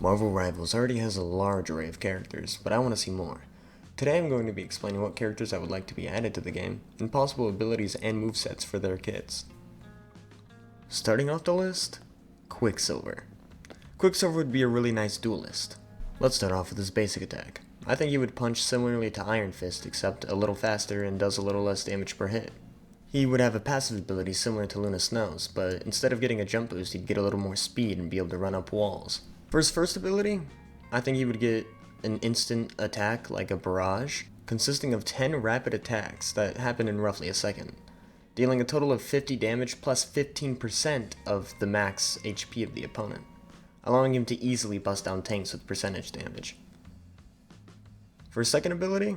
Marvel Rivals already has a large array of characters, but I want to see more. Today I'm going to be explaining what characters I would like to be added to the game, and possible abilities and movesets for their kits. Starting off the list, Quicksilver. Quicksilver would be a really nice duelist. Let's start off with his basic attack. I think he would punch similarly to Iron Fist, except a little faster and does a little less damage per hit. He would have a passive ability similar to Luna Snow's, but instead of getting a jump boost, he'd get a little more speed and be able to run up walls. For his first ability, I think he would get an instant attack like a barrage, consisting of 10 rapid attacks that happen in roughly a second, dealing a total of 50 damage plus 15% of the max HP of the opponent, allowing him to easily bust down tanks with percentage damage. For his second ability,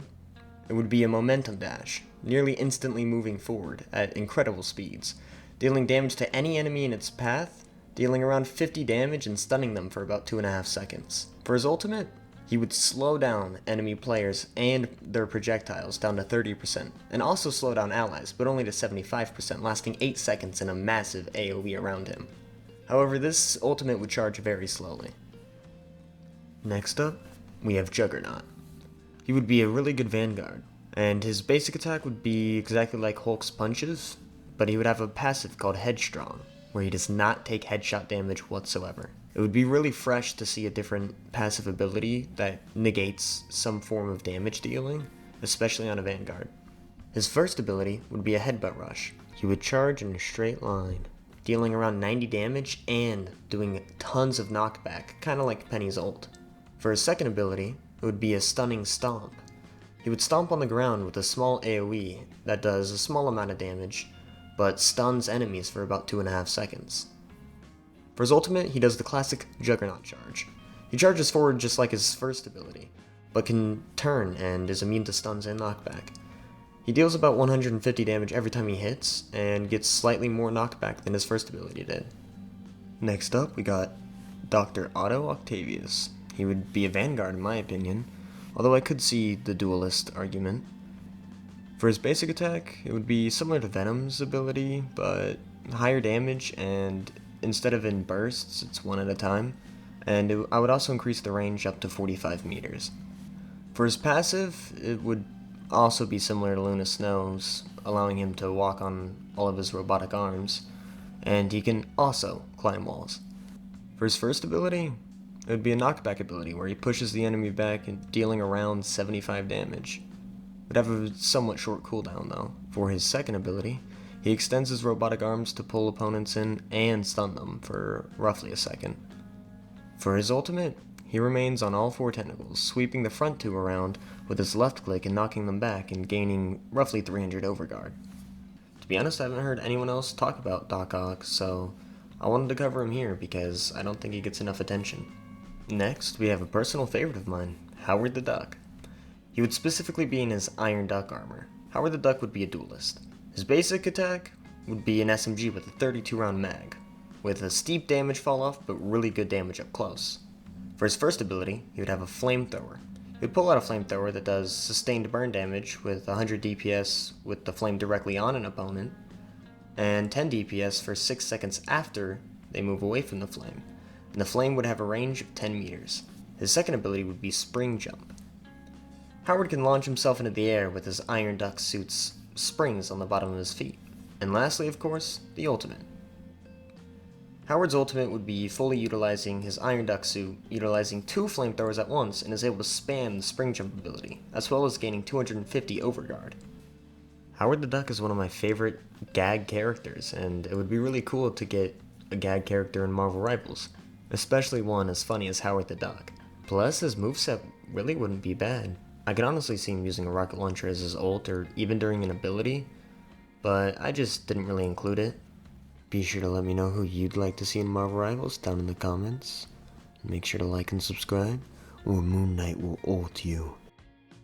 it would be a momentum dash, nearly instantly moving forward at incredible speeds, dealing damage to any enemy in its path, dealing around 50 damage and stunning them for about 2.5 seconds. For his ultimate, he would slow down enemy players and their projectiles down to 30%, and also slow down allies, but only to 75%, lasting 8 seconds in a massive AoE around him. However, this ultimate would charge very slowly. Next up, we have Juggernaut. He would be a really good Vanguard, and his basic attack would be exactly like Hulk's punches, but he would have a passive called Headstrong, where he does not take headshot damage whatsoever. It would be really fresh to see a different passive ability that negates some form of damage dealing, especially on a Vanguard. His first ability would be a Headbutt Rush. He would charge in a straight line, dealing around 90 damage and doing tons of knockback, kinda like Penny's ult. For his second ability, it would be a Stunning Stomp. He would stomp on the ground with a small AoE that does a small amount of damage, but stuns enemies for about 2.5 seconds. For his ultimate, he does the classic Juggernaut charge. He charges forward just like his first ability, but can turn and is immune to stuns and knockback. He deals about 150 damage every time he hits, and gets slightly more knockback than his first ability did. Next up, we got Dr. Otto Octavius. He would be a Vanguard in my opinion, although I could see the duelist argument. For his basic attack, it would be similar to Venom's ability, but higher damage, and instead of in bursts, it's one at a time, and I would also increase the range up to 45 meters. For his passive, it would also be similar to Luna Snow's, allowing him to walk on all of his robotic arms, and he can also climb walls. For his first ability, it would be a knockback ability where he pushes the enemy back and dealing around 75 damage. It would have a somewhat short cooldown though. For his second ability, he extends his robotic arms to pull opponents in and stun them for roughly a second. For his ultimate, he remains on all 4 tentacles, sweeping the front 2 around with his left click and knocking them back and gaining roughly 300 overguard. To be honest, I haven't heard anyone else talk about Doc Ock, so I wanted to cover him here because I don't think he gets enough attention. Next, we have a personal favorite of mine, Howard the Duck. He would specifically be in his Iron Duck armor. Howard the Duck would be a duelist. His basic attack would be an SMG with a 32-round mag, with a steep damage fall off but really good damage up close. For his first ability, he would have a Flamethrower. He would pull out a Flamethrower that does sustained burn damage with 100 DPS with the flame directly on an opponent, and 10 DPS for 6 seconds after they move away from the flame. And the flame would have a range of 10 meters. His second ability would be Spring Jump. Howard can launch himself into the air with his Iron Duck suit's springs on the bottom of his feet. And lastly, of course, the ultimate. Howard's ultimate would be fully utilizing his Iron Duck suit, utilizing 2 flamethrowers at once, and is able to spam the Spring Jump ability, as well as gaining 250 overguard. Howard the Duck is one of my favorite gag characters, and it would be really cool to get a gag character in Marvel Rivals, especially one as funny as Howard the Duck. Plus, his moveset really wouldn't be bad. I could honestly see him using a rocket launcher as his ult, or even during an ability, but I just didn't really include it. Be sure to let me know who you'd like to see in Marvel Rivals down in the comments. And make sure to like and subscribe, or Moon Knight will ult you.